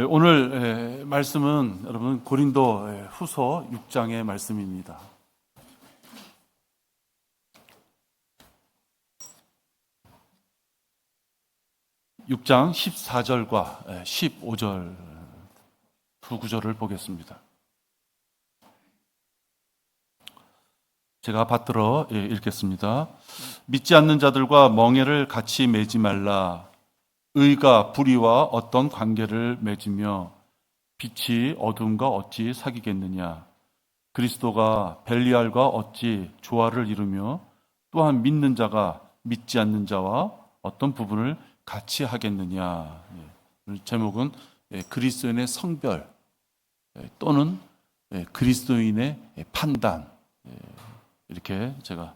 오늘 말씀은 여러분 고린도 후서 6장의 말씀입니다. 6장 14절과 15절 두 구절을 보겠습니다. 제가 받들어 읽겠습니다. 믿지 않는 자들과 멍에를 같이 매지 말라. 의가 불의와 어떤 관계를 맺으며 빛이 어둠과 어찌 사귀겠느냐. 그리스도가 벨리알과 어찌 조화를 이루며 또한 믿는 자가 믿지 않는 자와 어떤 부분을 같이 하겠느냐. 제목은 그리스도인의 성별 또는 그리스도인의 판단, 이렇게 제가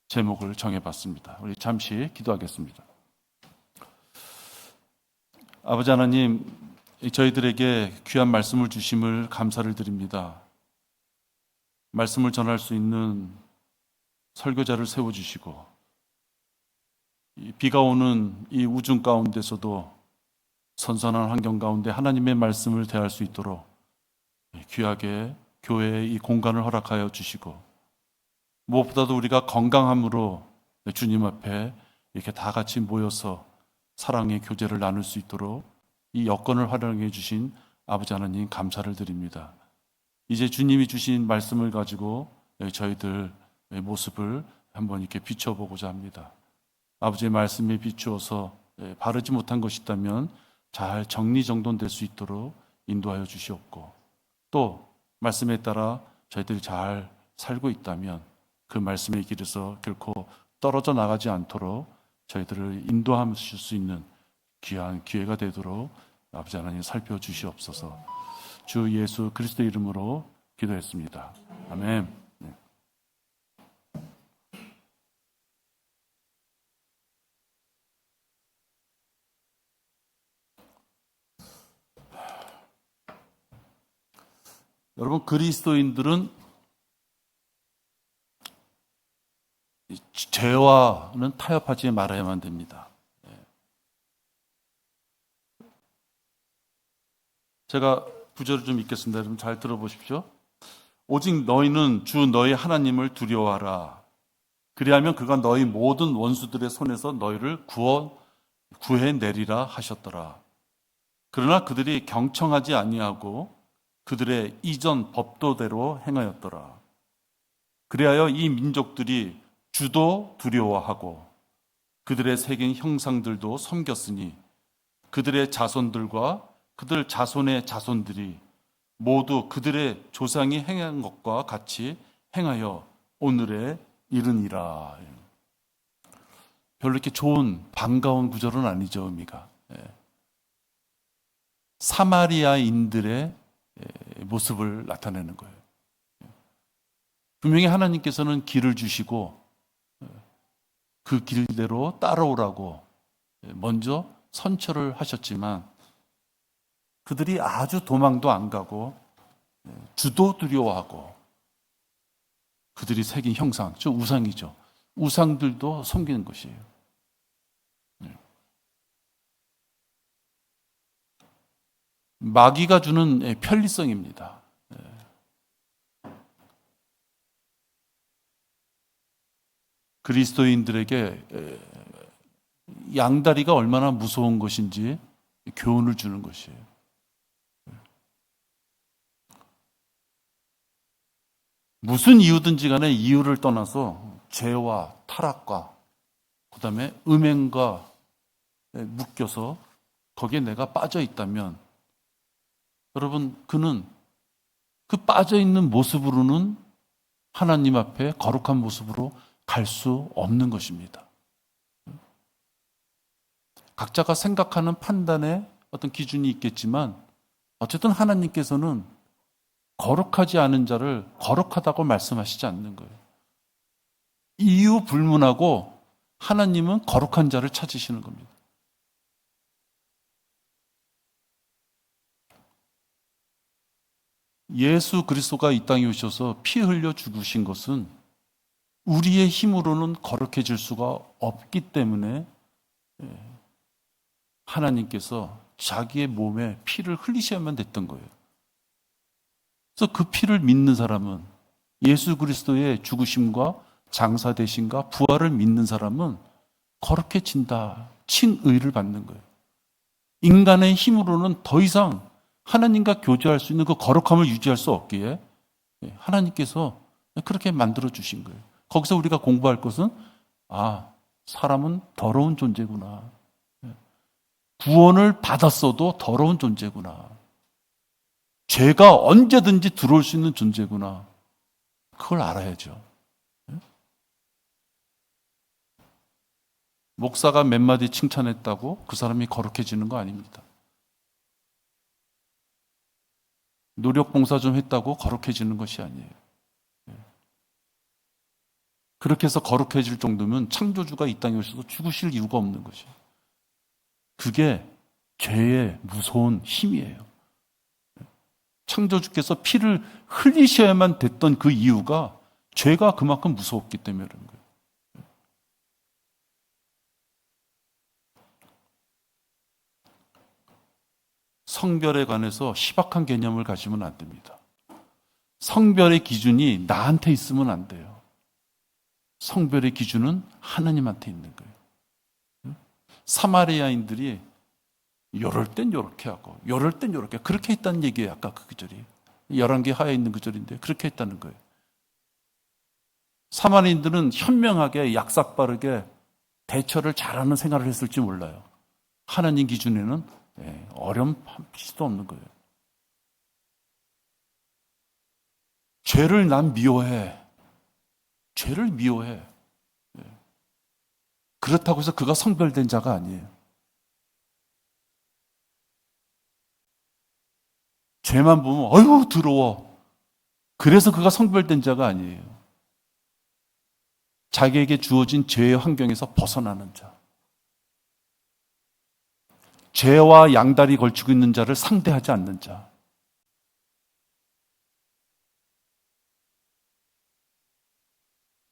제목을 정해봤습니다. 우리 잠시 기도하겠습니다. 아버지 하나님, 저희들에게 귀한 말씀을 주심을 감사를 드립니다. 말씀을 전할 수 있는 설교자를 세워주시고 비가 오는 이 우중 가운데서도 선선한 환경 가운데 하나님의 말씀을 대할 수 있도록 귀하게 교회의 이 공간을 허락하여 주시고, 무엇보다도 우리가 건강함으로 주님 앞에 이렇게 다 같이 모여서 사랑의 교제를 나눌 수 있도록 이 여건을 활용해 주신 아버지 하나님 감사를 드립니다. 이제 주님이 주신 말씀을 가지고 저희들 모습을 한번 이렇게 비춰보고자 합니다. 아버지의 말씀에 비추어서 바르지 못한 것이 있다면 잘 정리정돈될 수 있도록 인도하여 주시옵고, 또 말씀에 따라 저희들이 잘 살고 있다면 그 말씀의 길에서 결코 떨어져 나가지 않도록 저희들을 인도하실 수 있는 귀한 기회가 되도록 아버지 하나님 살펴주시옵소서. 주 예수 그리스도 이름으로 기도했습니다. 아멘. 네. 여러분, 그리스도인들은 죄와는 타협하지 말아야만 됩니다. 제가 구절을 좀 읽겠습니다. 여러분 잘 들어보십시오. 오직 너희는 주 너희 하나님을 두려워하라. 그리하면 그가 너희 모든 원수들의 손에서 너희를 구해내리라 하셨더라. 그러나 그들이 경청하지 아니하고 그들의 이전 법도대로 행하였더라. 그리하여 이 민족들이 주도 두려워하고 그들의 새긴 형상들도 섬겼으니 그들의 자손들과 그들 자손의 자손들이 모두 그들의 조상이 행한 것과 같이 행하여 오늘에 이르니라. 별로 이렇게 좋은 반가운 구절은 아니죠, 의미가. 사마리아인들의 모습을 나타내는 거예요. 분명히 하나님께서는 길을 주시고 그 길대로 따라오라고 먼저 선처를 하셨지만 그들이 아주 도망도 안 가고 주도 두려워하고 그들이 새긴 형상, 저 우상이죠. 우상들도 섬기는 것이에요. 마귀가 주는 편리성입니다. 그리스도인들에게 양다리가 얼마나 무서운 것인지 교훈을 주는 것이에요. 무슨 이유든지 간에 이유를 떠나서 죄와 타락과 그 다음에 음행과 묶여서 거기에 내가 빠져 있다면 여러분, 그는 그 빠져 있는 모습으로는 하나님 앞에 거룩한 모습으로 갈 수 없는 것입니다. 각자가 생각하는 판단에 어떤 기준이 있겠지만 어쨌든 하나님께서는 거룩하지 않은 자를 거룩하다고 말씀하시지 않는 거예요. 이유 불문하고 하나님은 거룩한 자를 찾으시는 겁니다. 예수 그리스도가 이 땅에 오셔서 피 흘려 죽으신 것은 우리의 힘으로는 거룩해질 수가 없기 때문에 하나님께서 자기의 몸에 피를 흘리셔야만 됐던 거예요. 그래서 그 피를 믿는 사람은, 예수 그리스도의 죽으심과 장사되심과 부활을 믿는 사람은 거룩해진다. 칭의를 받는 거예요. 인간의 힘으로는 더 이상 하나님과 교제할 수 있는 그 거룩함을 유지할 수 없기에 하나님께서 그렇게 만들어 주신 거예요. 거기서 우리가 공부할 것은, 사람은 더러운 존재구나. 구원을 받았어도 더러운 존재구나. 죄가 언제든지 들어올 수 있는 존재구나. 그걸 알아야죠. 목사가 몇 마디 칭찬했다고 그 사람이 거룩해지는 거 아닙니다. 노력 봉사 좀 했다고 거룩해지는 것이 아니에요. 그렇게 해서 거룩해질 정도면 창조주가 이 땅에 오셔서 죽으실 이유가 없는 것이에요. 그게 죄의 무서운 힘이에요. 창조주께서 피를 흘리셔야만 됐던 그 이유가 죄가 그만큼 무서웠기 때문에 그런 거예요. 성별에 관해서 희박한 개념을 가지면 안 됩니다. 성별의 기준이 나한테 있으면 안 돼요. 성별의 기준은 하나님한테 있는 거예요. 사마리아인들이 요럴 땐 요렇게 하고 요럴 땐 요렇게, 그렇게 했다는 얘기예요. 아까 그 구절이 11개 하에 있는 구절인데 그렇게 했다는 거예요. 사마리아인들은 현명하게 약삭빠르게 대처를 잘하는 생활을 했을지 몰라요. 하나님 기준에는 어렴풋이도 없는 거예요. 죄를 난 미워해. 죄를 미워해. 그렇다고 해서 그가 성별된 자가 아니에요. 죄만 보면 어휴 더러워. 그래서 그가 성별된 자가 아니에요. 자기에게 주어진 죄의 환경에서 벗어나는 자. 죄와 양다리 걸치고 있는 자를 상대하지 않는 자.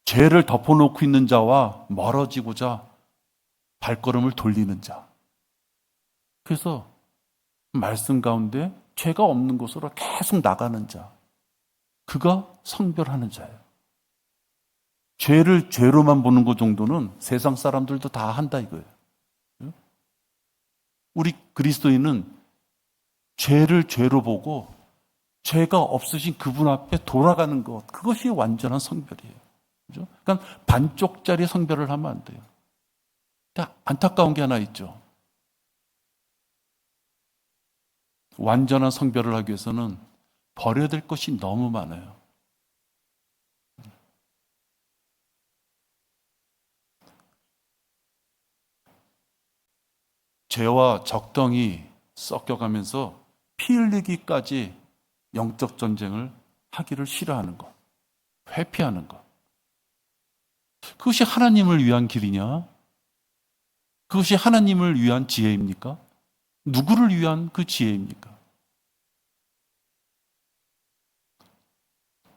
죄를 덮어놓고 있는 자와 멀어지고자 발걸음을 돌리는 자. 그래서 말씀 가운데 죄가 없는 곳으로 계속 나가는 자. 그가 성별하는 자예요. 죄를 죄로만 보는 것 정도는 세상 사람들도 다 한다 이거예요. 우리 그리스도인은 죄를 죄로 보고 죄가 없으신 그분 앞에 돌아가는 것, 그것이 완전한 성별이에요. 그죠? 그러니까 반쪽짜리 성별을 하면 안 돼요. 안타까운 게 하나 있죠. 완전한 성별을 하기 위해서는 버려야 될 것이 너무 많아요. 죄와 적당히 섞여가면서 피 흘리기까지 영적 전쟁을 하기를 싫어하는 것, 회피하는 것. 그것이 하나님을 위한 길이냐? 그것이 하나님을 위한 지혜입니까? 누구를 위한 그 지혜입니까?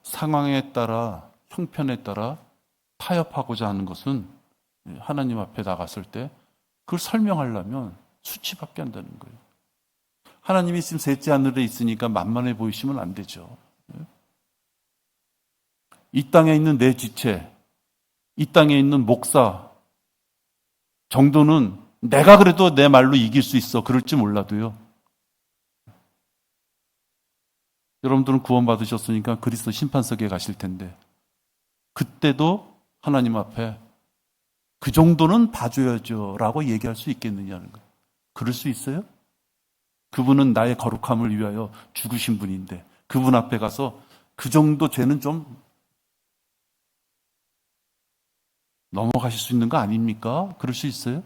상황에 따라, 형편에 따라 타협하고자 하는 것은 하나님 앞에 나갔을 때 그걸 설명하려면 수치밖에 안 되는 거예요. 하나님이 지금 셋째 하늘에 있으니까 만만해 보이시면 안 되죠. 이 땅에 있는 내 지체, 이 땅에 있는 목사 정도는 내가 그래도 내 말로 이길 수 있어. 그럴지 몰라도요. 여러분들은 구원받으셨으니까 그리스도 심판석에 가실 텐데 그때도 하나님 앞에 그 정도는 봐줘야죠 라고 얘기할 수 있겠느냐는 거예요. 그럴 수 있어요? 그분은 나의 거룩함을 위하여 죽으신 분인데 그분 앞에 가서 그 정도 죄는 좀 넘어가실 수 있는 거 아닙니까? 그럴 수 있어요?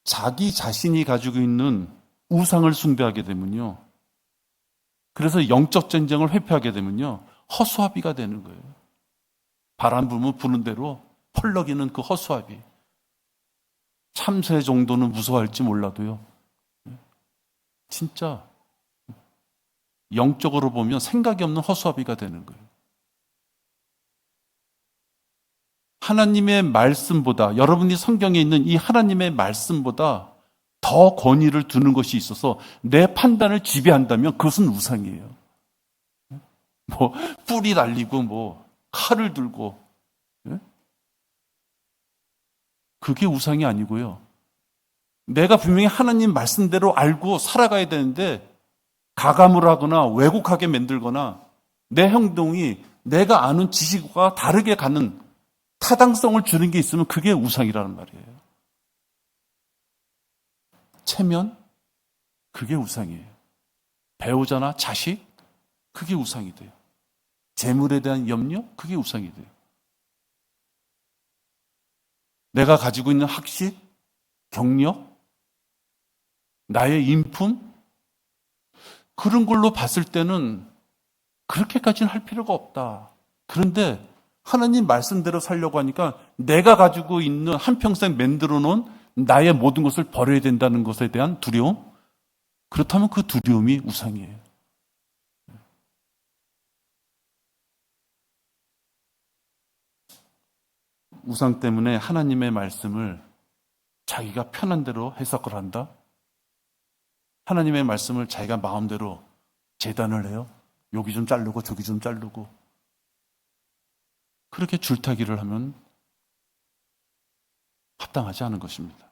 자기 자신이 가지고 있는 우상을 숭배하게 되면요. 그래서 영적 전쟁을 회피하게 되면요. 허수아비가 되는 거예요. 바람 불면 부는 대로 펄럭이는 그 허수아비. 참새 정도는 무서워할지 몰라도요. 진짜 영적으로 보면 생각이 없는 허수아비가 되는 거예요. 하나님의 말씀보다, 여러분이 성경에 있는 이 하나님의 말씀보다 더 권위를 두는 것이 있어서 내 판단을 지배한다면 그것은 우상이에요. 뭐 뿔이 날리고 뭐 칼을 들고, 그게 우상이 아니고요. 내가 분명히 하나님 말씀대로 알고 살아가야 되는데 가감을 하거나 왜곡하게 만들거나 내 행동이 내가 아는 지식과 다르게 가는 타당성을 주는 게 있으면 그게 우상이라는 말이에요. 체면, 그게 우상이에요. 배우자나 자식, 그게 우상이 돼요. 재물에 대한 염려, 그게 우상이 돼요. 내가 가지고 있는 학식, 경력, 나의 인품, 그런 걸로 봤을 때는 그렇게까지는 할 필요가 없다. 그런데 하나님 말씀대로 살려고 하니까 내가 가지고 있는 한평생 만들어 놓은 나의 모든 것을 버려야 된다는 것에 대한 두려움? 그렇다면 그 두려움이 우상이에요. 우상 때문에 하나님의 말씀을 자기가 편한 대로 해석을 한다? 하나님의 말씀을 자기가 마음대로 재단을 해요? 여기 좀 자르고 저기 좀 자르고. 그렇게 줄타기를 하면 합당하지 않은 것입니다.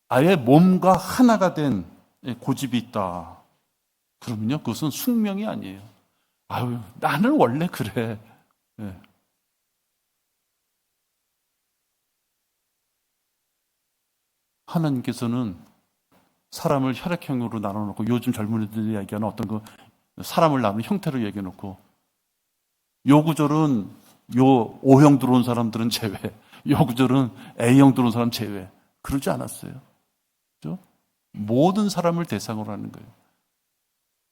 아예 몸과 하나가 된 고집이 있다. 그러면요, 그것은 숙명이 아니에요. 아유, 나는 원래 그래. 네. 하나님께서는 사람을 혈액형으로 나눠놓고, 요즘 젊은이들이 얘기하는 어떤 그 사람을 나누는 형태로 얘기해놓고, 요 구절은 요 O형 들어온 사람들은 제외, 요 구절은 A형 들어온 사람 제외. 그러지 않았어요. 그렇죠? 모든 사람을 대상으로 하는 거예요.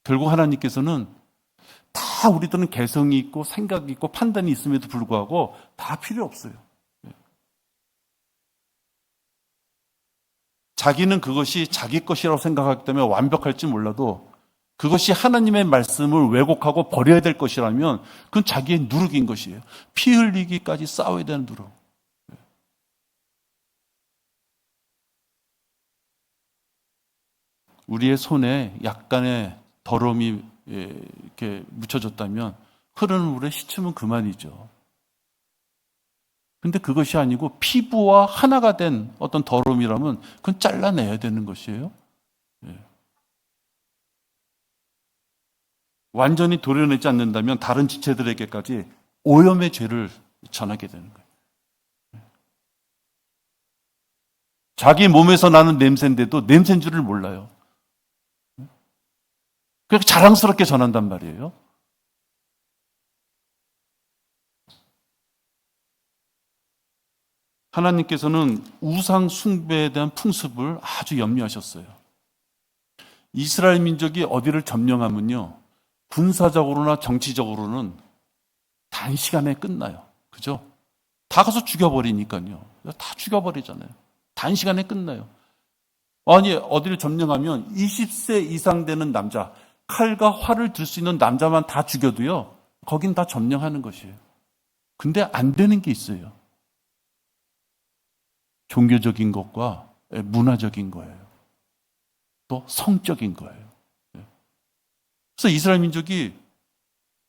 결국 하나님께서는 다 우리들은 개성이 있고 생각이 있고 판단이 있음에도 불구하고 다 필요 없어요. 자기는 그것이 자기 것이라고 생각하기 때문에 완벽할지 몰라도 그것이 하나님의 말씀을 왜곡하고 버려야 될 것이라면 그건 자기의 누룩인 것이에요. 피 흘리기까지 싸워야 되는 누룩. 우리의 손에 약간의 더러움이 이렇게 묻혀졌다면 흐르는 물에 씻으면 그만이죠. 근데 그것이 아니고 피부와 하나가 된 어떤 더러움이라면 그건 잘라내야 되는 것이에요. 완전히 도려내지 않는다면 다른 지체들에게까지 오염의 죄를 전하게 되는 거예요. 자기 몸에서 나는 냄새인데도 냄새인 줄을 몰라요. 그렇게 자랑스럽게 전한단 말이에요. 하나님께서는 우상 숭배에 대한 풍습을 아주 염려하셨어요. 이스라엘 민족이 어디를 점령하면요, 군사적으로나 정치적으로는 단시간에 끝나요. 그죠? 다 가서 죽여버리니까요. 다 죽여버리잖아요. 단시간에 끝나요. 아니, 어디를 점령하면 20세 이상 되는 남자, 칼과 활을 들 수 있는 남자만 다 죽여도요, 거긴 다 점령하는 것이에요. 근데 안 되는 게 있어요. 종교적인 것과 문화적인 거예요. 또 성적인 거예요. 그래서 이스라엘 민족이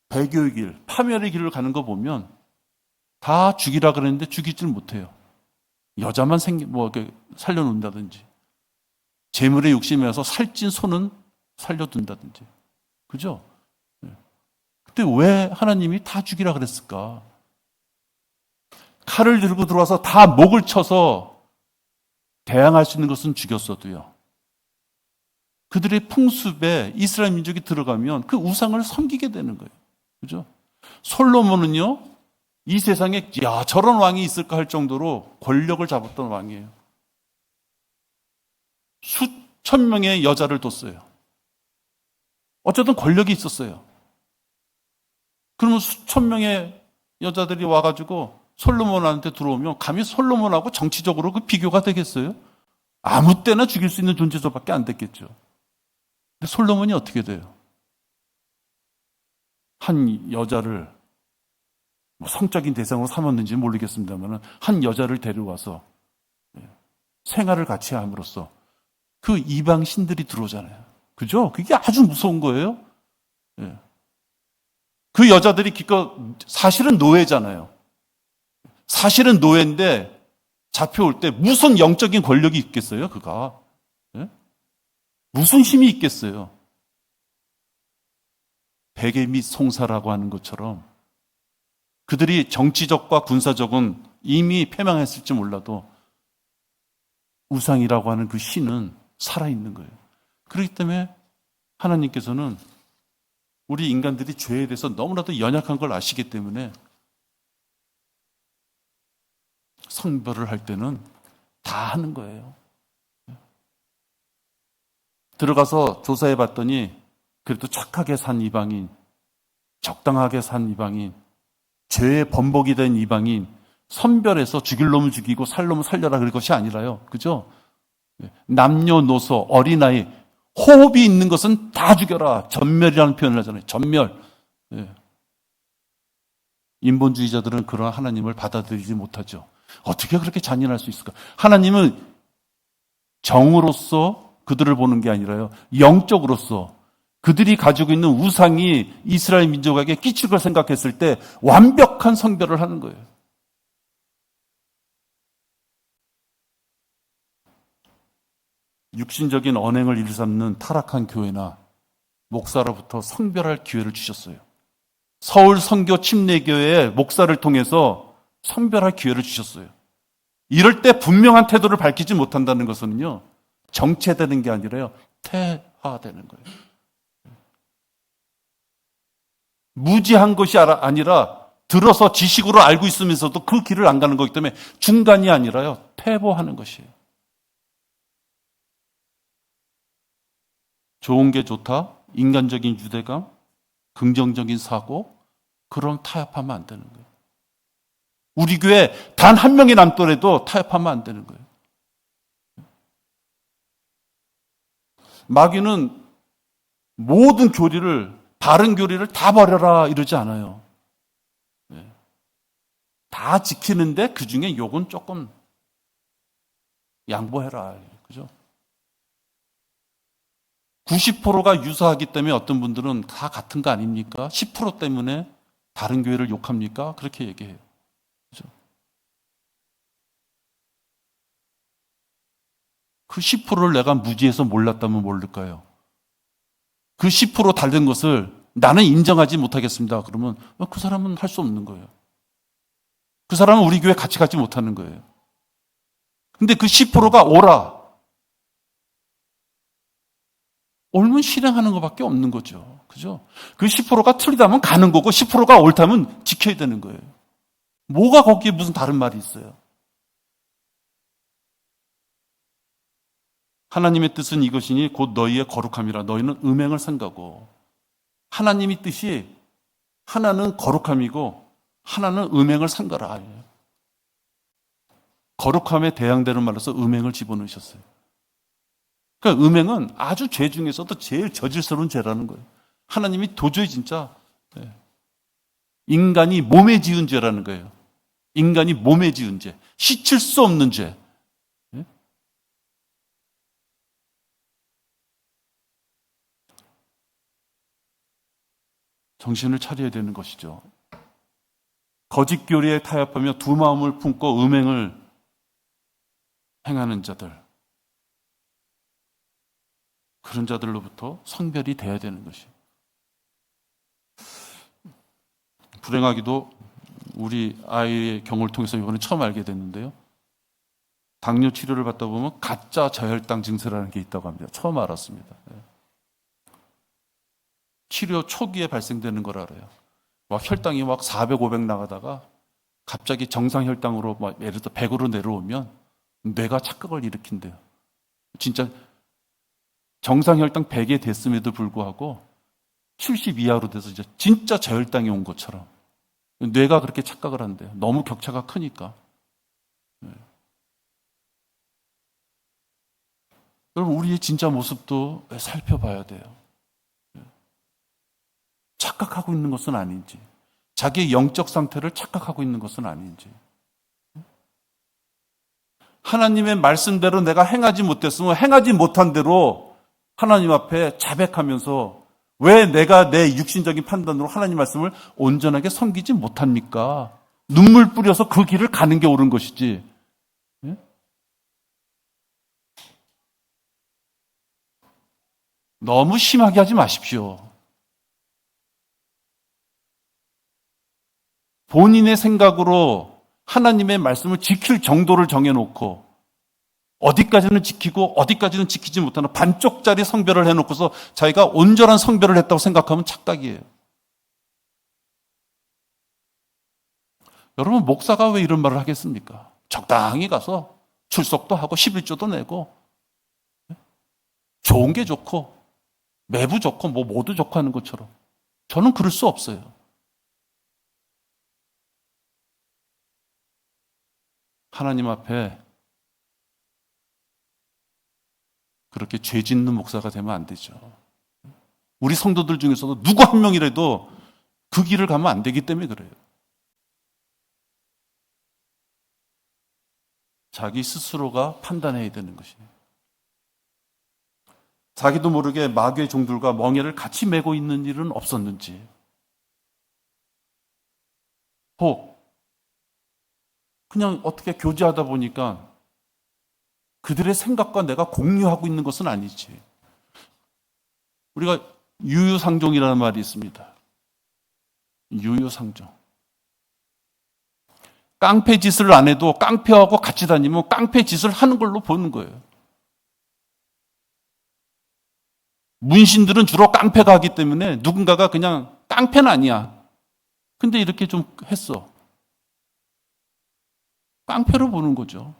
배교의 길, 파멸의 길을 가는 거 보면 다 죽이라 그랬는데 죽이질 못해요. 여자만 살려놓는다든지, 재물에 욕심이 나서 살찐 손은 살려둔다든지. 그죠? 근데 왜 하나님이 다 죽이라 그랬을까? 칼을 들고 들어와서 다 목을 쳐서 대항할 수 있는 것은 죽였어도요, 그들의 풍습에 이스라엘 민족이 들어가면 그 우상을 섬기게 되는 거예요. 그죠? 솔로몬은요, 이 세상에 저런 왕이 있을까 할 정도로 권력을 잡았던 왕이에요. 수천 명의 여자를 뒀어요. 어쨌든 권력이 있었어요. 그러면 수천 명의 여자들이 와가지고 솔로몬한테 들어오면 감히 솔로몬하고 정치적으로 그 비교가 되겠어요? 아무 때나 죽일 수 있는 존재조밖에 안 됐겠죠. 근데 솔로몬이 어떻게 돼요? 한 여자를 뭐 성적인 대상으로 삼았는지 모르겠습니다만 한 여자를 데려와서 생활을 같이 함으로써 그 이방 신들이 들어오잖아요. 그죠? 그게 아주 무서운 거예요. 그 여자들이 기껏 사실은 노예잖아요. 사실은 노예인데 잡혀올 때 무슨 영적인 권력이 있겠어요, 그가? 무슨 힘이 있겠어요? 베개 및 송사라고 하는 것처럼 그들이 정치적과 군사적은 이미 패망했을지 몰라도 우상이라고 하는 그 신은 살아있는 거예요. 그렇기 때문에 하나님께서는 우리 인간들이 죄에 대해서 너무나도 연약한 걸 아시기 때문에 성별을 할 때는 다 하는 거예요. 들어가서 조사해 봤더니 그래도 착하게 산 이방인, 적당하게 산 이방인, 죄의 번복이 된 이방인, 선별해서 죽일 놈을 죽이고 살 놈을 살려라 그럴 것이 아니라요. 그죠? 남녀노소, 어린아이, 호흡이 있는 것은 다 죽여라. 전멸이라는 표현을 하잖아요. 전멸. 인본주의자들은 그런 하나님을 받아들이지 못하죠. 어떻게 그렇게 잔인할 수 있을까? 하나님은 정으로서 그들을 보는 게 아니라요. 영적으로서 그들이 가지고 있는 우상이 이스라엘 민족에게 끼칠 걸 생각했을 때 완벽한 성별을 하는 거예요. 육신적인 언행을 일삼는 타락한 교회나 목사로부터 성별할 기회를 주셨어요. 서울 선교 침례교회의 목사를 통해서 성별할 기회를 주셨어요. 이럴 때 분명한 태도를 밝히지 못한다는 것은요, 정체되는 게 아니라요, 퇴화되는 거예요. 무지한 것이 아니라 들어서 지식으로 알고 있으면서도 그 길을 안 가는 거기 때문에 중간이 아니라요, 퇴보하는 것이에요. 좋은 게 좋다, 인간적인 유대감, 긍정적인 사고, 그런 타협하면 안 되는 거예요. 우리 교회 단 한 명이 남더라도 타협하면 안 되는 거예요. 마귀는 모든 교리를, 바른 교리를 다 버려라 이러지 않아요. 다 지키는데 그 중에 요건 조금 양보해라. 그죠? 90%가 유사하기 때문에 어떤 분들은 다 같은 거 아닙니까? 10% 때문에 다른 교회를 욕합니까? 그렇게 얘기해요. 그죠? 그 10%를 내가 무지해서 몰랐다면 모를까요? 그 10% 다른 것을 나는 인정하지 못하겠습니다. 그러면 그 사람은 할 수 없는 거예요. 그 사람은 우리 교회 같이 가지 못하는 거예요. 근데 그 10%가 오라. 옳으면 실행하는 것밖에 없는 거죠. 그죠? 그 10%가 틀리다면 가는 거고 10%가 옳다면 지켜야 되는 거예요. 뭐가 거기에 무슨 다른 말이 있어요? 하나님의 뜻은 이것이니 곧 너희의 거룩함이라. 너희는 음행을 삼가고. 하나님의 뜻이 하나는 거룩함이고 하나는 음행을 삼가라. 거룩함에 대항되는 말로서 음행을 집어넣으셨어요. 그러니까 음행은 아주 죄 중에서도 제일 저질스러운 죄라는 거예요. 하나님이 도저히 진짜 인간이 몸에 지은 죄라는 거예요. 인간이 몸에 지은 죄, 씻을 수 없는 죄. 정신을 차려야 되는 것이죠. 거짓 교리에 타협하며 두 마음을 품고 음행을 행하는 자들, 그런 자들로부터 성별이 돼야 되는 것이. 불행하기도 우리 아이의 경우를 통해서 이번에 처음 알게 됐는데요. 당뇨 치료를 받다 보면 가짜 저혈당 증세라는 게 있다고 합니다. 처음 알았습니다. 치료 초기에 발생되는 걸 알아요. 막 혈당이 막 400, 500 나가다가 갑자기 정상 혈당으로 막 예를 들어 100으로 내려오면 뇌가 착각을 일으킨대요. 진짜 정상 혈당 100에 됐음에도 불구하고 70 이하로 돼서 이제 진짜 저혈당이 온 것처럼 뇌가 그렇게 착각을 한대요. 너무 격차가 크니까. 여러분, 우리의 진짜 모습도 살펴봐야 돼요. 착각하고 있는 것은 아닌지, 자기의 영적 상태를 착각하고 있는 것은 아닌지, 하나님의 말씀대로 내가 행하지 못했으면 행하지 못한 대로 하나님 앞에 자백하면서 왜 내가 내 육신적인 판단으로 하나님 말씀을 온전하게 섬기지 못합니까? 눈물 뿌려서 그 길을 가는 게 옳은 것이지. 예? 너무 심하게 하지 마십시오. 본인의 생각으로 하나님의 말씀을 지킬 정도를 정해놓고 어디까지는 지키고 어디까지는 지키지 못하는 반쪽짜리 성별을 해놓고서 자기가 온전한 성별을 했다고 생각하면 착각이에요. 여러분, 목사가 왜 이런 말을 하겠습니까? 적당히 가서 출석도 하고 11조도 내고 좋은 게 좋고 매부 좋고 뭐 모두 좋고 하는 것처럼. 저는 그럴 수 없어요. 하나님 앞에 그렇게 죄 짓는 목사가 되면 안 되죠. 우리 성도들 중에서도 누구 한 명이라도 그 길을 가면 안 되기 때문에 그래요. 자기 스스로가 판단해야 되는 것이에요. 자기도 모르게 마귀의 종들과 멍에를 같이 메고 있는 일은 없었는지, 혹 그냥 어떻게 교제하다 보니까 그들의 생각과 내가 공유하고 있는 것은 아니지. 우리가 유유상종이라는 말이 있습니다. 유유상종. 깡패 짓을 안 해도 깡패하고 같이 다니면 깡패 짓을 하는 걸로 보는 거예요. 문신들은 주로 깡패가 하기 때문에 누군가가 그냥 깡패는 아니야. 근데 이렇게 좀 했어. 깡패로 보는 거죠.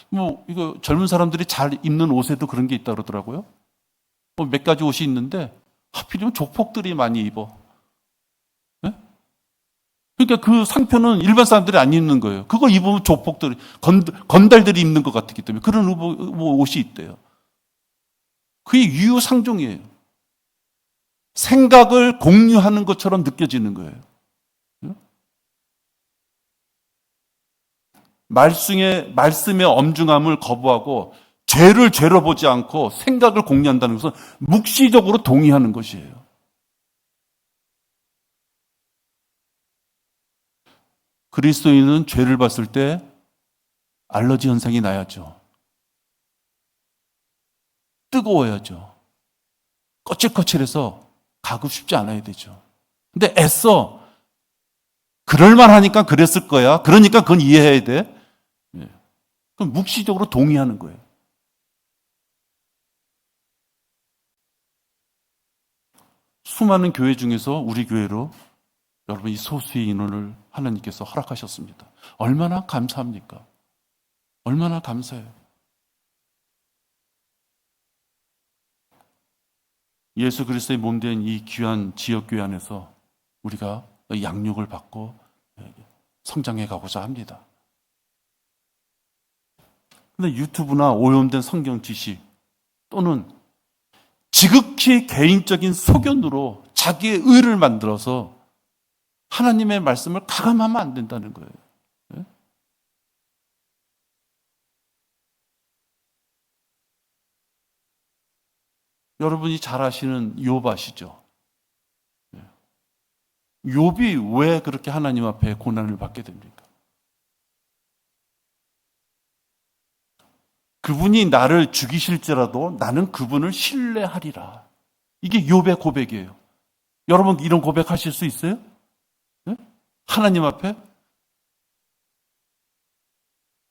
뭐 이거 젊은 사람들이 잘 입는 옷에도 그런 게 있다 그러더라고요. 뭐 몇 가지 옷이 있는데 하필이면 조폭들이 많이 입어. 네? 그러니까 그 상표는 일반 사람들이 안 입는 거예요. 그거 입으면 조폭들이 건달들이 입는 것 같기 때문에 그런 옷이 있대요. 그게 유유상종이에요. 생각을 공유하는 것처럼 느껴지는 거예요. 말씀의 엄중함을 거부하고 죄를 죄로 보지 않고 생각을 공유한다는 것은 묵시적으로 동의하는 것이에요. 그리스도인은 죄를 봤을 때 알러지 현상이 나야죠. 뜨거워야죠. 거칠거칠해서 가고 싶지 않아야 되죠. 근데 애써 그럴만 하니까 그랬을 거야. 그러니까 그건 이해해야 돼. 그럼 묵시적으로 동의하는 거예요. 수많은 교회 중에서 우리 교회로 여러분 이 소수의 인원을 하나님께서 허락하셨습니다. 얼마나 감사합니까? 얼마나 감사해요. 예수 그리스도의 몸된 이 귀한 지역교회 안에서 우리가 양육을 받고 성장해 가고자 합니다. 근데 유튜브나 오염된 성경 지식 또는 지극히 개인적인 소견으로 자기의 의를 만들어서 하나님의 말씀을 가감하면 안 된다는 거예요. 네? 여러분이 잘 아시는 욥 아시죠? 욥이 왜 그렇게 하나님 앞에 고난을 받게 됩니까? 그분이 나를 죽이실지라도 나는 그분을 신뢰하리라. 이게 욥의 고백이에요. 여러분 이런 고백하실 수 있어요? 네? 하나님 앞에?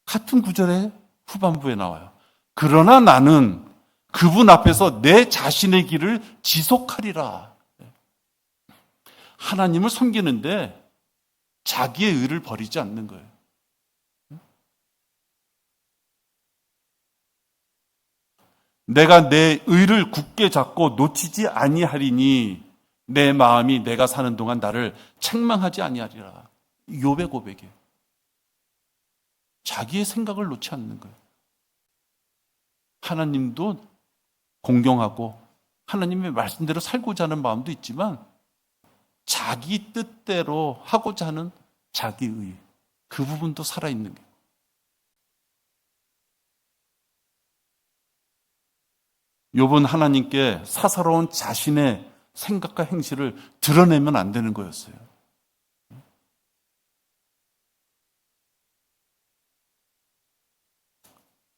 같은 구절의 후반부에 나와요. 그러나 나는 그분 앞에서 내 자신의 길을 지속하리라. 하나님을 섬기는데 자기의 의를 버리지 않는 거예요. 내가 내 의를 굳게 잡고 놓치지 아니하리니 내 마음이 내가 사는 동안 나를 책망하지 아니하리라. 욥의 고백이에요. 자기의 생각을 놓지 않는 거예요. 하나님도 공경하고 하나님의 말씀대로 살고자 하는 마음도 있지만 자기 뜻대로 하고자 하는 자기의 그 부분도 살아있는 거예요. 욥은 하나님께 사사로운 자신의 생각과 행실을 드러내면 안 되는 거였어요.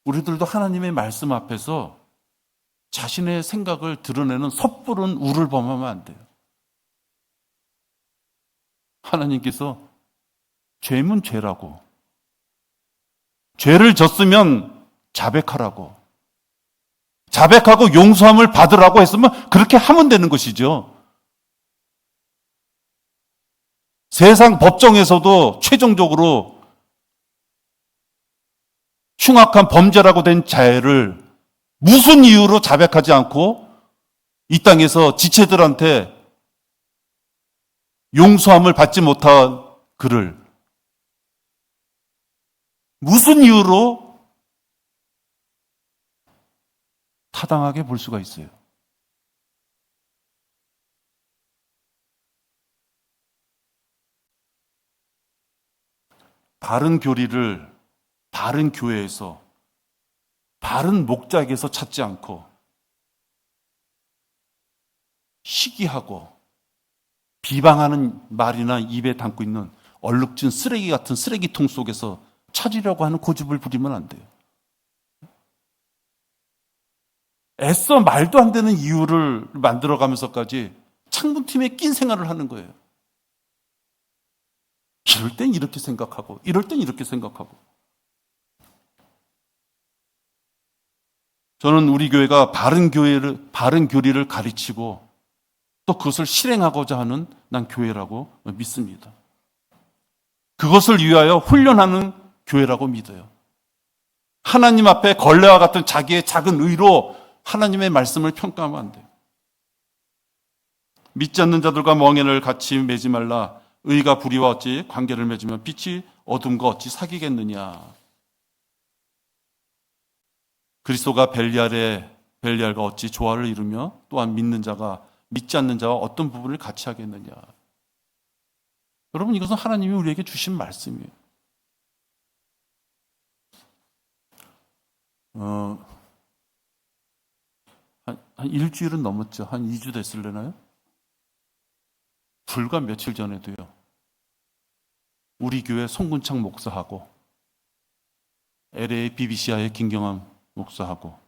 우리들도 하나님의 말씀 앞에서 자신의 생각을 드러내는 섣부른 우를 범하면 안 돼요. 하나님께서 죄면 죄라고, 죄를 졌으면 자백하라고, 자백하고 용서함을 받으라고 했으면 그렇게 하면 되는 것이죠. 세상 법정에서도 최종적으로 흉악한 범죄라고 된 죄를 무슨 이유로 자백하지 않고 이 땅에서 지체들한테 용서함을 받지 못한 그를 무슨 이유로 타당하게 볼 수가 있어요? 바른 교리를 바른 교회에서 바른 목자에게서 찾지 않고 시기하고 비방하는 말이나 입에 담고 있는 얼룩진 쓰레기 같은 쓰레기통 속에서 찾으려고 하는 고집을 부리면 안 돼요. 애써 말도 안 되는 이유를 만들어가면서까지 창문팀에 낀 생활을 하는 거예요. 이럴 땐 이렇게 생각하고 이럴 땐 이렇게 생각하고. 저는 우리 교회가 바른 교리를 가르치고 또 그것을 실행하고자 하는 난 교회라고 믿습니다. 그것을 위하여 훈련하는 교회라고 믿어요. 하나님 앞에 걸레와 같은 자기의 작은 의로 하나님의 말씀을 평가하면 안 돼요. 믿지 않는 자들과 멍에를 같이 매지 말라. 의가 불의와 어찌 관계를 맺으면 빛이 어둠과 어찌 사귀겠느냐. 그리스도가 벨리알과 어찌 조화를 이루며 또한 믿는 자가 믿지 않는 자와 어떤 부분을 같이 하겠느냐. 여러분, 이것은 하나님이 우리에게 주신 말씀이에요. 한 일주일은 넘었죠. 한 2주 됐을려나요? 불과 며칠 전에도요. 우리 교회 송근창 목사하고 LA BBC와의 김경환 목사하고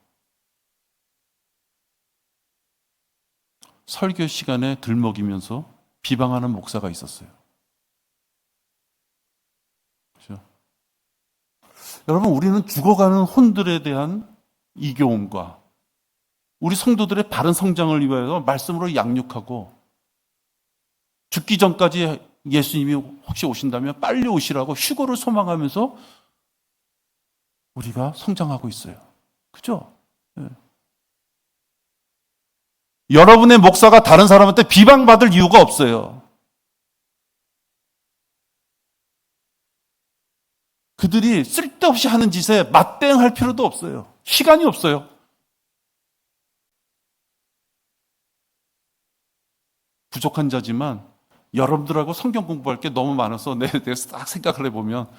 설교 시간에 들먹이면서 비방하는 목사가 있었어요. 그렇죠? 여러분, 우리는 죽어가는 혼들에 대한 이교움과 우리 성도들의 바른 성장을 위하여 말씀으로 양육하고 죽기 전까지 예수님이 혹시 오신다면 빨리 오시라고 휴거를 소망하면서 우리가 성장하고 있어요. 그죠? 네. 여러분의 목사가 다른 사람한테 비방받을 이유가 없어요. 그들이 쓸데없이 하는 짓에 맞대응할 필요도 없어요. 시간이 없어요. 부족한 자지만 여러분들하고 성경 공부할 게 너무 많아서 내가 딱 생각을 해보면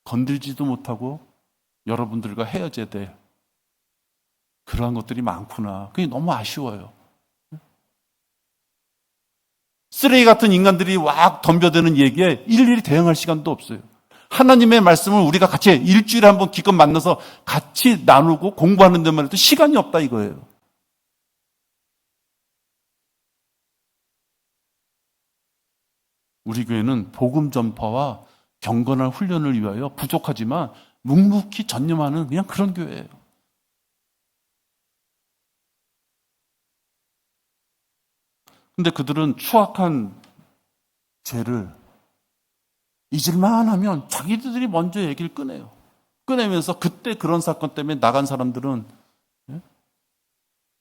건들지도 못하고 여러분들과 헤어져야 돼. 그러한 것들이 많구나. 그게 너무 아쉬워요. 쓰레기 같은 인간들이 왁 덤벼드는 얘기에 일일이 대응할 시간도 없어요. 하나님의 말씀을 우리가 같이 일주일에 한 번 기껏 만나서 같이 나누고 공부하는 데만 해도 시간이 없다 이거예요. 우리 교회는 복음 전파와 경건한 훈련을 위하여 부족하지만 묵묵히 전념하는 그냥 그런 교회예요. 근데 그들은 추악한 죄를 잊을만 하면 자기들이 먼저 얘기를 꺼내요. 꺼내면서 그때 그런 사건 때문에 나간 사람들은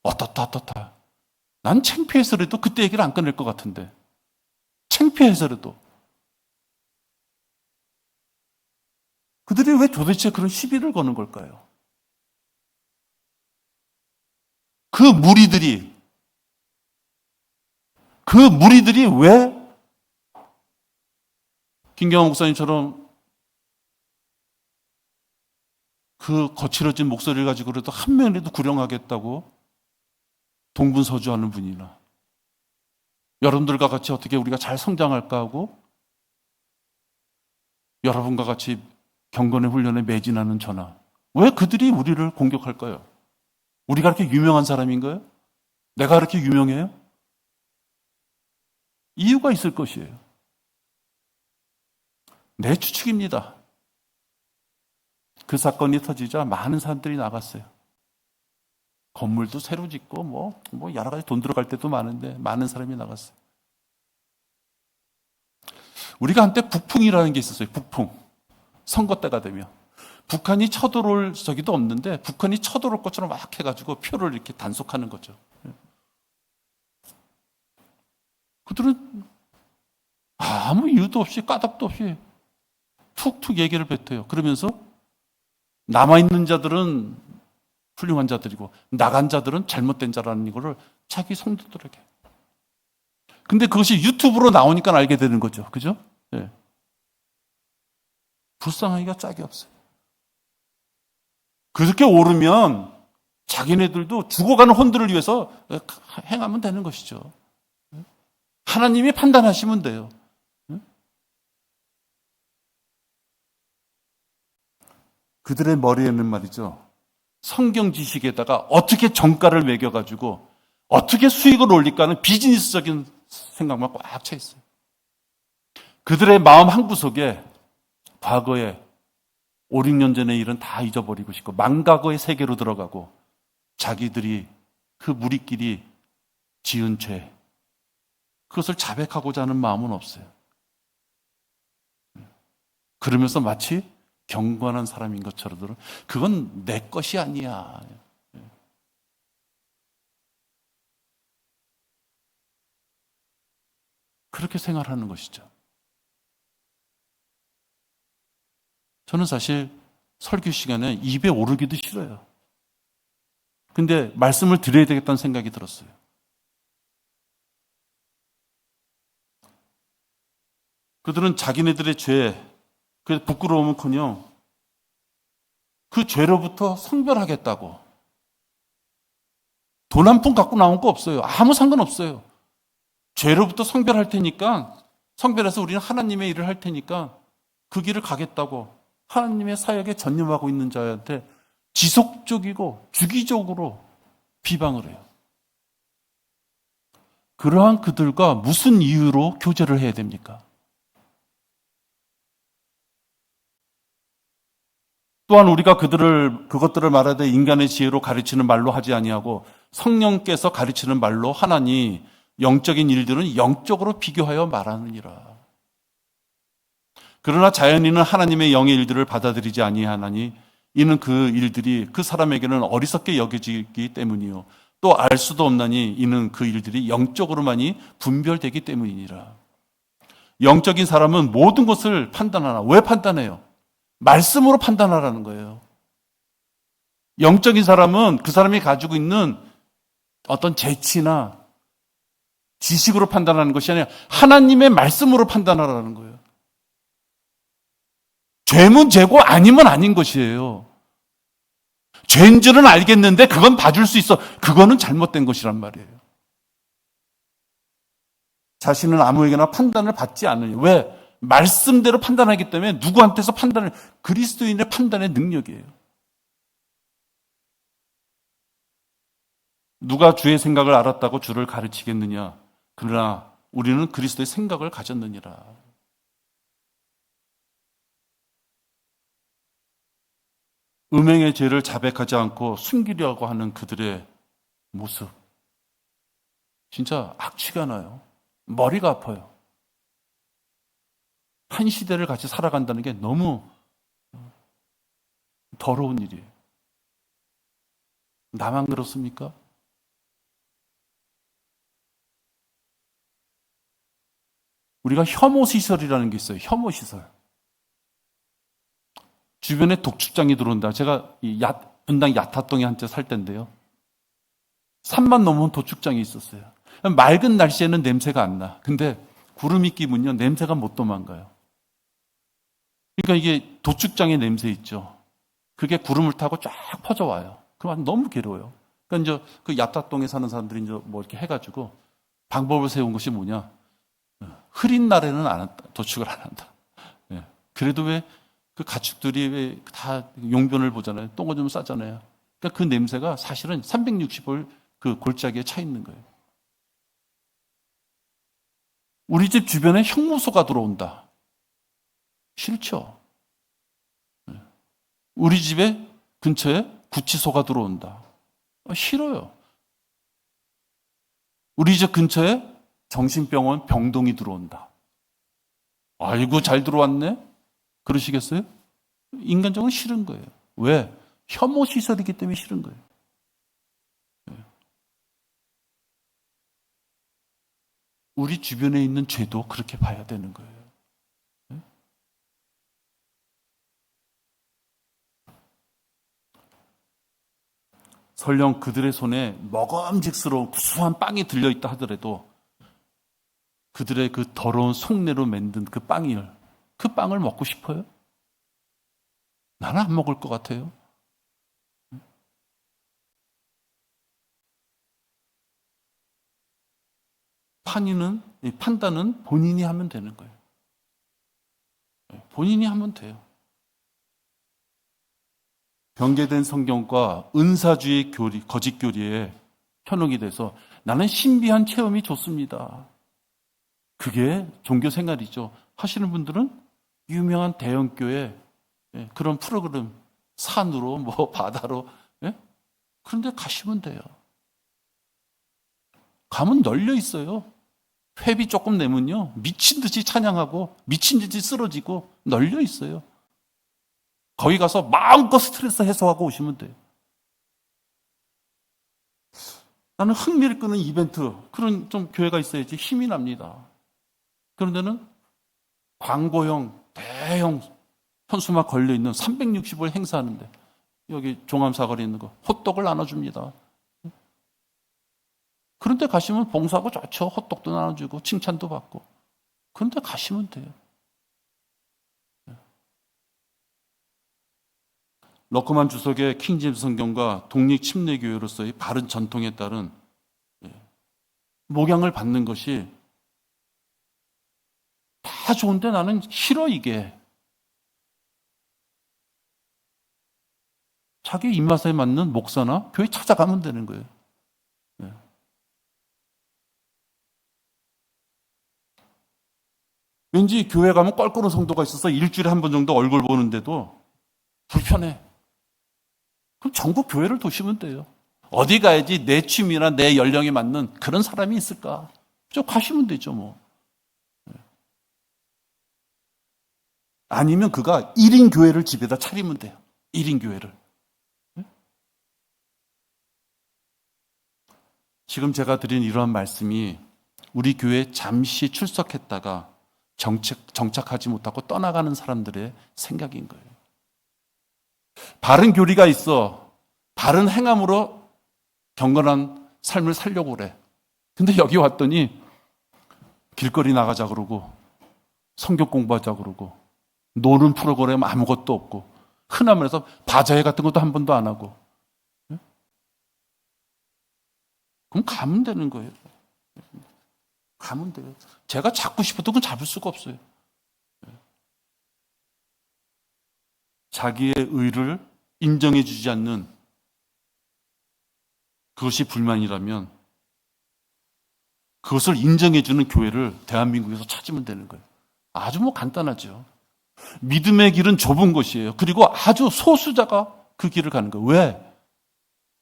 어떻다. 난 창피해서라도 그때 얘기를 안 꺼낼 것 같은데. 창피해서라도. 그들이 왜 도대체 그런 시비를 거는 걸까요? 그 그 무리들이 왜 김경환 목사님처럼 그 거칠어진 목소리를 가지고 그래도 한 명이라도 구령하겠다고 동분서주하는 분이나 여러분들과 같이 어떻게 우리가 잘 성장할까 하고 여러분과 같이 경건의 훈련에 매진하는 저나 왜 그들이 우리를 공격할까요? 우리가 그렇게 유명한 사람인가요? 내가 그렇게 유명해요? 이유가 있을 것이에요. 내 추측입니다. 그 사건이 터지자 많은 사람들이 나갔어요. 건물도 새로 짓고 뭐 여러 가지 돈 들어갈 때도 많은데 많은 사람이 나갔어요. 우리가 한때 북풍이라는 게 있었어요. 북풍. 선거 때가 되면 북한이 쳐들어올 적이도 없는데 북한이 쳐들어올 것처럼 막 해가지고 표를 이렇게 단속하는 거죠. 그들은 아무 이유도 없이 까닭도 없이 툭툭 얘기를 뱉어요. 그러면서 남아있는 자들은 훌륭한 자들이고 나간 자들은 잘못된 자라는 이거를 자기 성도들에게. 근데 그것이 유튜브로 나오니까 알게 되는 거죠. 그죠? 네. 불쌍하기가 짝이 없어요. 그렇게 오르면 자기네들도 죽어가는 혼들을 위해서 행하면 되는 것이죠. 하나님이 판단하시면 돼요. 그들의 머리에는 말이죠. 성경 지식에다가 어떻게 정가를 매겨가지고 어떻게 수익을 올릴까 하는 비즈니스적인 생각만 꽉 차 있어요. 그들의 마음 한구석에 과거에 5, 6년 전의 일은 다 잊어버리고 싶고 망과거의 세계로 들어가고 자기들이 그 무리끼리 지은 죄 그것을 자백하고자 하는 마음은 없어요. 그러면서 마치 경건한 사람인 것처럼 그건 내 것이 아니야. 그렇게 생활하는 것이죠. 저는 사실 설교 시간에 입에 오르기도 싫어요. 근데 말씀을 드려야 되겠다는 생각이 들었어요. 그들은 자기네들의 죄, 그 부끄러움은커녕 그 죄로부터 성별하겠다고. 돈 한 푼 갖고 나온 거 없어요. 아무 상관없어요. 죄로부터 성별할 테니까, 성별해서 우리는 하나님의 일을 할 테니까 그 길을 가겠다고 하나님의 사역에 전념하고 있는 자한테 지속적이고 주기적으로 비방을 해요. 그러한 그들과 무슨 이유로 교제를 해야 됩니까? 또한 우리가 그것들을 말하되 인간의 지혜로 가르치는 말로 하지 아니하고 성령께서 가르치는 말로 하나니 영적인 일들은 영적으로 비교하여 말하느니라. 그러나 자연인은 하나님의 영의 일들을 받아들이지 아니하나니 이는 그 일들이 그 사람에게는 어리석게 여겨지기 때문이요 또 알 수도 없나니 이는 그 일들이 영적으로만이 분별되기 때문이니라. 영적인 사람은 모든 것을 판단하나. 왜 판단해요? 말씀으로 판단하라는 거예요. 영적인 사람은 그 사람이 가지고 있는 어떤 재치나 지식으로 판단하는 것이 아니라 하나님의 말씀으로 판단하라는 거예요. 죄면 죄고 아니면 아닌 것이에요. 죄인 줄은 알겠는데 그건 봐줄 수 있어. 그거는 잘못된 것이란 말이에요. 자신은 아무에게나 판단을 받지 않으니. 왜? 말씀대로 판단하기 때문에 누구한테서 그리스도인의 판단의 능력이에요. 누가 주의 생각을 알았다고 주를 가르치겠느냐? 그러나 우리는 그리스도의 생각을 가졌느니라. 음행의 죄를 자백하지 않고 숨기려고 하는 그들의 모습. 진짜 악취가 나요. 머리가 아파요. 한 시대를 같이 살아간다는 게 너무 더러운 일이에요. 나만 그렇습니까? 우리가 혐오시설이라는 게 있어요. 혐오시설. 주변에 독출장이 들어온다. 제가 분당 야타동에 한때 살 때인데요. 산만 넘으면 도축장이 있었어요. 맑은 날씨에는 냄새가 안 나. 근데 구름이 끼면요, 냄새가 못 도망가요. 그러니까 이게 도축장의 냄새 있죠. 그게 구름을 타고 쫙 퍼져와요. 그럼 너무 괴로워요. 그러니까 이제 그 야타동에 사는 사람들이 이제 뭐 이렇게 해가지고 방법을 세운 것이 뭐냐? 흐린 날에는 안 한다. 도축을 안 한다. 예. 그래도 왜 그 가축들이 왜 다 용변을 보잖아요. 똥을 좀 싸잖아요. 그러니까 그 냄새가 사실은 360을 그 골짜기에 차 있는 거예요. 우리 집 주변에 형무소가 들어온다. 싫죠. 우리 집에 근처에 구치소가 들어온다. 싫어요. 우리 집 근처에 정신병원 병동이 들어온다. 아이고 잘 들어왔네. 그러시겠어요? 인간적으로 싫은 거예요. 왜? 혐오 시설이기 때문에 싫은 거예요. 우리 주변에 있는 죄도 그렇게 봐야 되는 거예요. 설령 그들의 손에 먹음직스러운 구수한 빵이 들려있다 하더라도 그들의 그 더러운 속내로 만든 그 빵을 먹고 싶어요? 나는 안 먹을 것 같아요. 판단은 본인이 하면 되는 거예요. 본인이 하면 돼요. 변개된 성경과 은사주의 교리, 거짓 교리에 현혹이 돼서 나는 신비한 체험이 좋습니다. 그게 종교 생활이죠. 하시는 분들은 유명한 대형교회 그런 프로그램 산으로 뭐 바다로 그런데 가시면 돼요. 가면 널려 있어요. 회비 조금 내면요 미친 듯이 찬양하고 미친 듯이 쓰러지고 널려 있어요. 거기 가서 마음껏 스트레스 해소하고 오시면 돼요. 나는 흥미를 끄는 이벤트 그런 좀 교회가 있어야지 힘이 납니다. 그런 데는 광고형 대형 현수막 걸려있는 360을 행사하는데 여기 종암사거리에 있는 거 호떡을 나눠줍니다. 그런데 가시면 봉사하고 좋죠. 호떡도 나눠주고 칭찬도 받고. 그런데 가시면 돼요. 러커만 주석의 킹제임스 성경과 독립 침례교회로서의 바른 전통에 따른 목양을 받는 것이 다 좋은데 나는 싫어 이게. 자기 입맛에 맞는 목사나 교회 찾아가면 되는 거예요. 왠지 교회 가면 껄끄러운 성도가 있어서 일주일에 한 번 정도 얼굴 보는데도 불편해. 그럼 전국 교회를 도시면 돼요. 어디 가야지 내 취미나 내 연령에 맞는 그런 사람이 있을까? 좀 가시면 되죠, 뭐. 아니면 그가 1인 교회를 집에다 차리면 돼요. 1인 교회를. 지금 제가 드린 이러한 말씀이 우리 교회에 잠시 출석했다가 정착하지 못하고 떠나가는 사람들의 생각인 거예요. 바른 교리가 있어. 바른 행함으로 경건한 삶을 살려고 그래. 근데 여기 왔더니 길거리 나가자 그러고 성경 공부하자 그러고 노는 프로그램 아무것도 없고 흔한 말해서 바자회 같은 것도 한 번도 안 하고 그럼 가면 되는 거예요. 가면 돼요. 제가 잡고 싶어도 그건 잡을 수가 없어요. 자기의 의를 인정해 주지 않는 그것이 불만이라면 그것을 인정해 주는 교회를 대한민국에서 찾으면 되는 거예요. 아주 뭐 간단하죠. 믿음의 길은 좁은 것이에요. 그리고 아주 소수자가 그 길을 가는 거예요. 왜?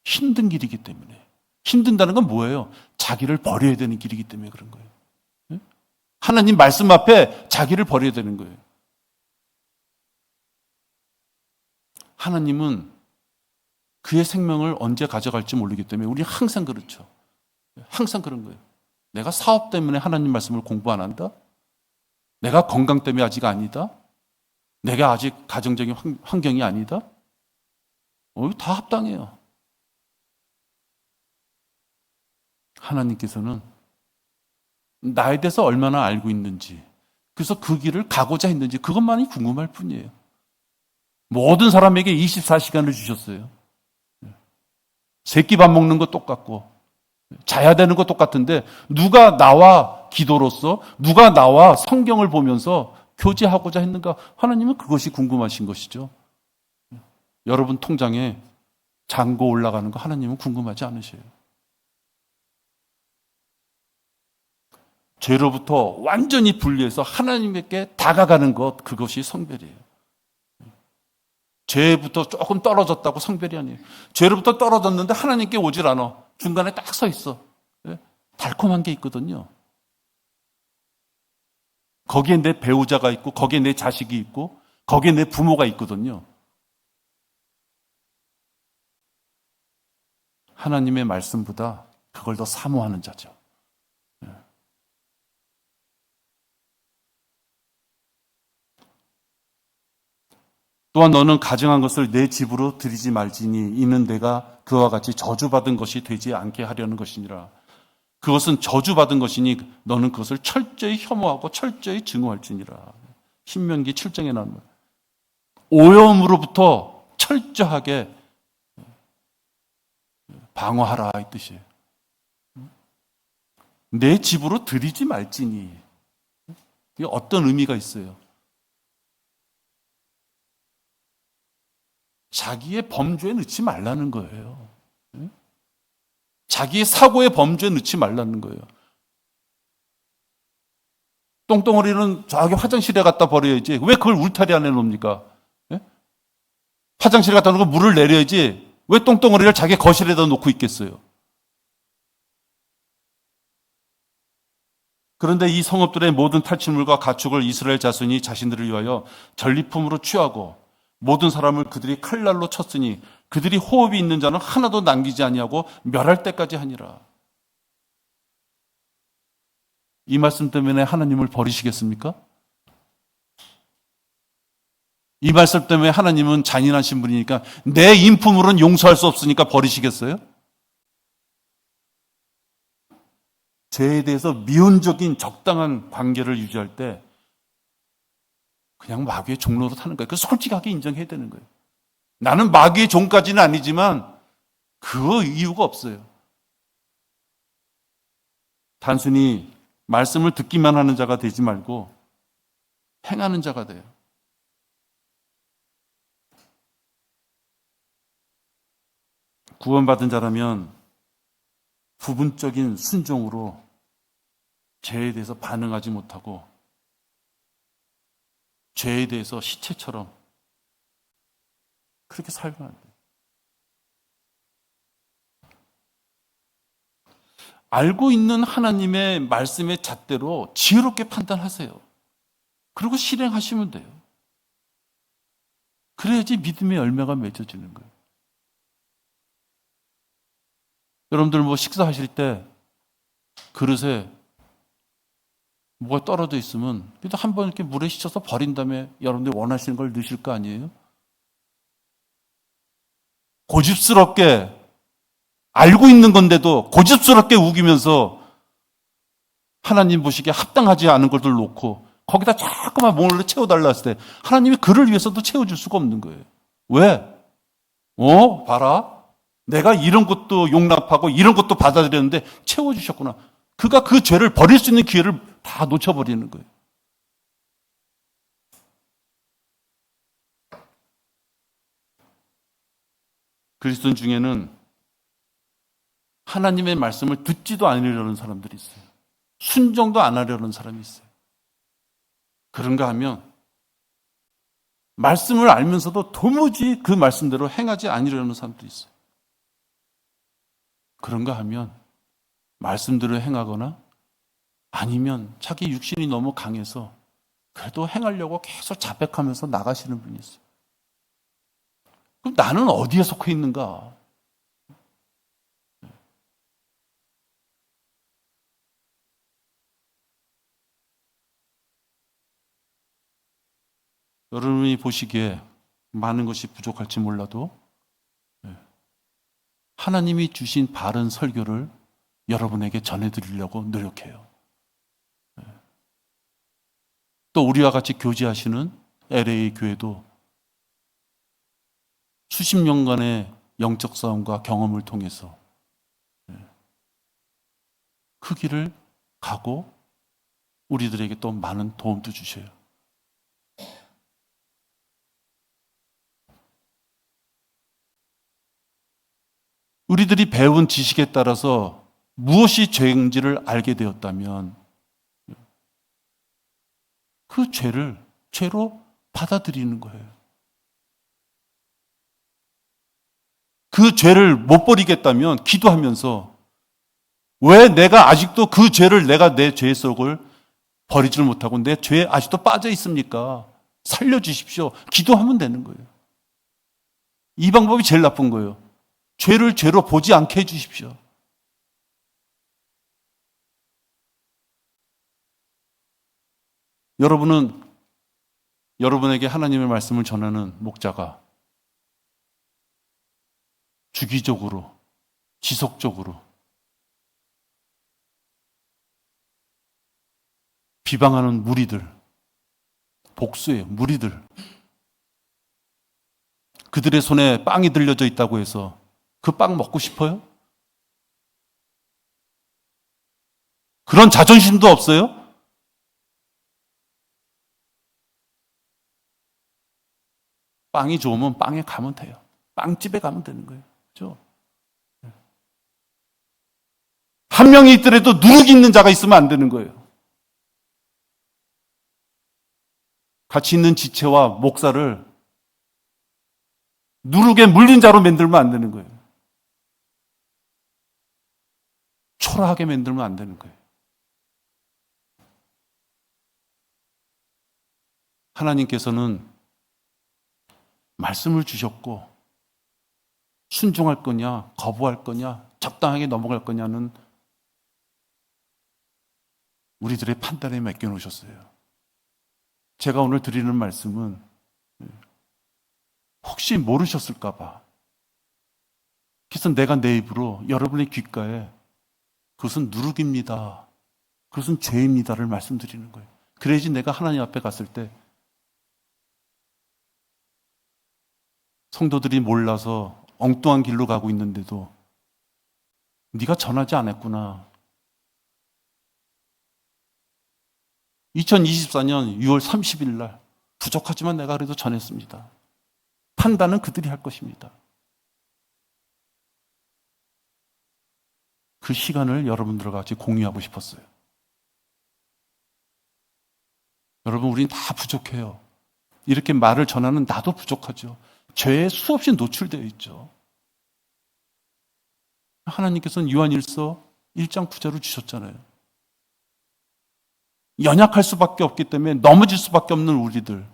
힘든 길이기 때문에. 힘든다는 건 뭐예요? 자기를 버려야 되는 길이기 때문에 그런 거예요. 하나님 말씀 앞에 자기를 버려야 되는 거예요. 하나님은 그의 생명을 언제 가져갈지 모르기 때문에 우리 항상 그렇죠. 항상 그런 거예요. 내가 사업 때문에 하나님 말씀을 공부 안 한다? 내가 건강 때문에 아직 아니다? 내가 아직 가정적인 환경이 아니다? 다 합당해요. 하나님께서는 나에 대해서 얼마나 알고 있는지, 그래서 그 길을 가고자 했는지 그것만이 궁금할 뿐이에요. 모든 사람에게 24시간을 주셨어요. 새끼 밥 먹는 거 똑같고 자야 되는 거 똑같은데 누가 나와 기도로서, 누가 나와 성경을 보면서 교제하고자 했는가? 하나님은 그것이 궁금하신 것이죠. 여러분 통장에 잔고 올라가는 거 하나님은 궁금하지 않으셔요. 죄로부터 완전히 분리해서 하나님께 다가가는 것, 그것이 성별이에요. 죄부터 조금 떨어졌다고 성별이 아니에요. 죄로부터 떨어졌는데 하나님께 오질 않아. 중간에 딱 서 있어. 달콤한 게 있거든요. 거기에 내 배우자가 있고, 거기에 내 자식이 있고, 거기에 내 부모가 있거든요. 하나님의 말씀보다 그걸 더 사모하는 자죠. 또한 너는 가증한 것을 내 집으로 들이지 말지니 이는 내가 그와 같이 저주받은 것이 되지 않게 하려는 것이니라. 그것은 저주받은 것이니 너는 그것을 철저히 혐오하고 철저히 증오할지니라. 신명기 7장에 나오는 말. 오염으로부터 철저하게 방어하라 이 뜻이에요. 내 집으로 들이지 말지니. 이게 어떤 의미가 있어요? 자기의 범죄에 넣지 말라는 거예요. 자기의 사고의 범죄에 넣지 말라는 거예요. 똥덩어리는 저기 화장실에 갖다 버려야지. 왜 그걸 울타리 안에 놓습니까? 화장실에 갖다 놓고 물을 내려야지. 왜 똥덩어리를 자기 거실에다 놓고 있겠어요? 그런데 이 성읍들의 모든 탈취물과 가축을 이스라엘 자손이 자신들을 위하여 전리품으로 취하고 모든 사람을 그들이 칼날로 쳤으니 그들이 호흡이 있는 자는 하나도 남기지 아니하고 멸할 때까지 하니라. 이 말씀 때문에 하나님을 버리시겠습니까? 이 말씀 때문에 하나님은 잔인하신 분이니까 내 인품으로는 용서할 수 없으니까 버리시겠어요? 죄에 대해서 미온적인 적당한 관계를 유지할 때 그냥 마귀의 종로로 타는 거예요. 그래서 솔직하게 인정해야 되는 거예요. 나는 마귀의 종까지는 아니지만 그 이유가 없어요. 단순히 말씀을 듣기만 하는 자가 되지 말고 행하는 자가 돼요. 구원받은 자라면 부분적인 순종으로 죄에 대해서 반응하지 못하고 죄에 대해서 시체처럼 그렇게 살면 안 돼요. 알고 있는 하나님의 말씀의 잣대로 지혜롭게 판단하세요. 그리고 실행하시면 돼요. 그래야지 믿음의 열매가 맺어지는 거예요. 여러분들 뭐 식사하실 때 그릇에 뭐가 떨어져 있으면 그래도 한번 이렇게 물에 씻어서 버린 다음에 여러분들이 원하시는 걸 넣으실 거 아니에요? 고집스럽게 알고 있는 건데도 고집스럽게 우기면서 하나님 보시기에 합당하지 않은 것들 놓고 거기다 자꾸만 몸을 채워달라 했을 때 하나님이 그를 위해서도 채워줄 수가 없는 거예요. 왜? 봐라. 내가 이런 것도 용납하고 이런 것도 받아들였는데 채워주셨구나. 그가 그 죄를 버릴 수 있는 기회를 다 놓쳐버리는 거예요. 그리스도인 중에는 하나님의 말씀을 듣지도 않으려는 사람들이 있어요. 순종도 안 하려는 사람이 있어요. 그런가 하면 말씀을 알면서도 도무지 그 말씀대로 행하지 않으려는 사람들이 있어요. 그런가 하면 말씀대로 행하거나 아니면 자기 육신이 너무 강해서 그래도 행하려고 계속 자백하면서 나가시는 분이 있어요. 그럼 나는 어디에 속해 있는가? 여러분이 보시기에 많은 것이 부족할지 몰라도 하나님이 주신 바른 설교를 여러분에게 전해드리려고 노력해요. 또 우리와 같이 교제하시는 LA 교회도 수십 년간의 영적 싸움과 경험을 통해서 그 길을 가고 우리들에게 또 많은 도움도 주셔요. 우리들이 배운 지식에 따라서 무엇이 죄인지를 알게 되었다면 그 죄를 죄로 받아들이는 거예요. 그 죄를 못 버리겠다면 기도하면서 왜 내가 아직도 그 죄를 내가 내 죄 속을 버리지를 못하고 내 죄에 아직도 빠져 있습니까? 살려주십시오. 기도하면 되는 거예요. 이 방법이 제일 나쁜 거예요. 죄를 죄로 보지 않게 해주십시오. 여러분은 여러분에게 하나님의 말씀을 전하는 목자가 주기적으로, 지속적으로 비방하는 무리들, 복수예요. 무리들. 그들의 손에 빵이 들려져 있다고 해서 그 빵 먹고 싶어요? 그런 자존심도 없어요? 빵이 좋으면 빵에 가면 돼요. 빵집에 가면 되는 거예요. 그렇죠? 한 명이 있더라도 누룩이 있는 자가 있으면 안 되는 거예요. 같이 있는 지체와 목사를 누룩에 물린 자로 만들면 안 되는 거예요. 초라하게 만들면 안 되는 거예요. 하나님께서는 말씀을 주셨고 순종할 거냐, 거부할 거냐, 적당하게 넘어갈 거냐는 우리들의 판단에 맡겨놓으셨어요. 제가 오늘 드리는 말씀은 혹시 모르셨을까 봐. 그래서 내가 내 입으로 여러분의 귓가에 그것은 누룩입니다. 그것은 죄입니다를 말씀드리는 거예요. 그래야지 내가 하나님 앞에 갔을 때 성도들이 몰라서 엉뚱한 길로 가고 있는데도 네가 전하지 않았구나. 2024년 6월 30일 날 부족하지만 내가 그래도 전했습니다. 판단은 그들이 할 것입니다. 그 시간을 여러분들과 같이 공유하고 싶었어요. 여러분, 우린 다 부족해요. 이렇게 말을 전하는 나도 부족하죠. 죄에 수없이 노출되어 있죠. 하나님께서는 요한일서 1장 9절을 주셨잖아요. 연약할 수밖에 없기 때문에 넘어질 수밖에 없는 우리들,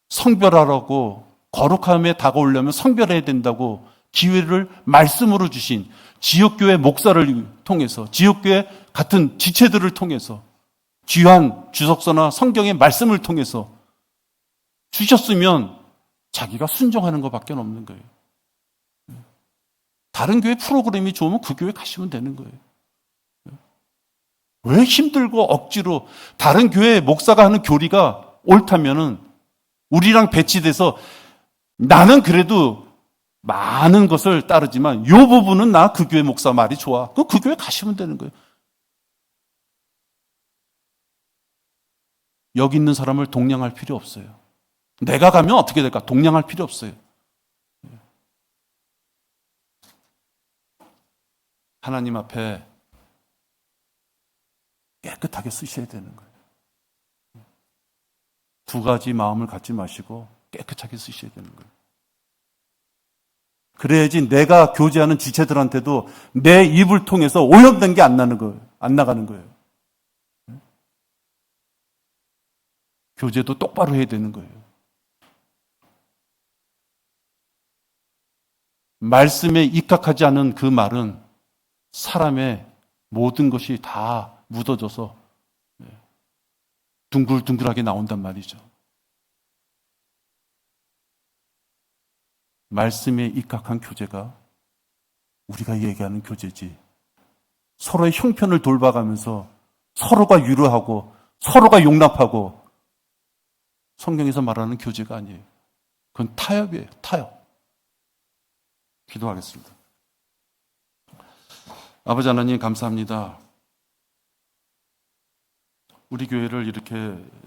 성별하라고, 거룩함에 다가오려면 성별해야 된다고 기회를 말씀으로 주신 지역교회 목사를 통해서, 지역교회 같은 지체들을 통해서, 귀한 주석서나 성경의 말씀을 통해서 주셨으면 자기가 순종하는 것밖에 없는 거예요. 다른 교회 프로그램이 좋으면 그 교회 가시면 되는 거예요. 왜 힘들고 억지로 다른 교회 목사가 하는 교리가 옳다면은 우리랑 배치돼서 나는 그래도 많은 것을 따르지만 이 부분은 나 그 교회 목사 말이 좋아. 그 교회 가시면 되는 거예요. 여기 있는 사람을 동냥할 필요 없어요. 내가 가면 어떻게 될까? 동냥할 필요 없어요. 하나님 앞에 깨끗하게 쓰셔야 되는 거예요. 두 가지 마음을 갖지 마시고 깨끗하게 쓰셔야 되는 거예요. 그래야지 내가 교제하는 지체들한테도 내 입을 통해서 오염된 게 안 나는 거예요. 안 나가는 거예요. 교제도 똑바로 해야 되는 거예요. 말씀에 입각하지 않은 그 말은 사람의 모든 것이 다 묻어져서 둥글둥글하게 나온단 말이죠. 말씀에 입각한 교제가 우리가 얘기하는 교제지. 서로의 형편을 돌봐가면서 서로가 위로하고 서로가 용납하고 성경에서 말하는 교제가 아니에요. 그건 타협이에요. 타협. 기도하겠습니다. 아버지 하나님 감사합니다. 우리 교회를 이렇게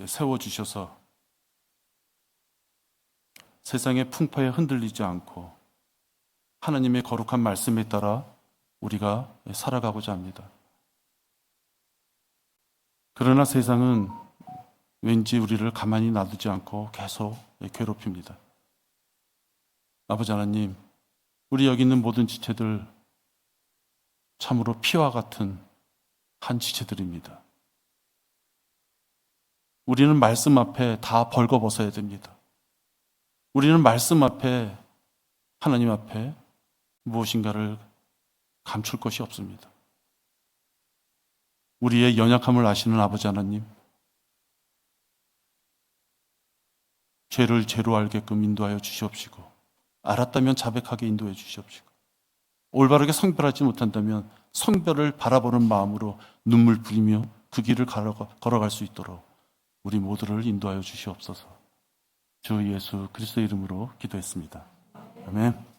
세워주셔서 세상의 풍파에 흔들리지 않고 하나님의 거룩한 말씀에 따라 우리가 살아가고자 합니다. 그러나 세상은 왠지 우리를 가만히 놔두지 않고 계속 괴롭힙니다. 아버지 하나님, 우리 여기 있는 모든 지체들 참으로 피와 같은 한 지체들입니다. 우리는 말씀 앞에 다 벌거벗어야 됩니다. 우리는 말씀 앞에, 하나님 앞에 무엇인가를 감출 것이 없습니다. 우리의 연약함을 아시는 아버지 하나님, 죄를 죄로 알게끔 인도하여 주시옵시고, 알았다면 자백하게 인도해 주시옵시고, 올바르게 성별하지 못한다면 성별을 바라보는 마음으로 눈물 뿌리며 그 길을 걸어갈 수 있도록 우리 모두를 인도하여 주시옵소서. 주 예수 그리스도의 이름으로 기도했습니다. 아멘.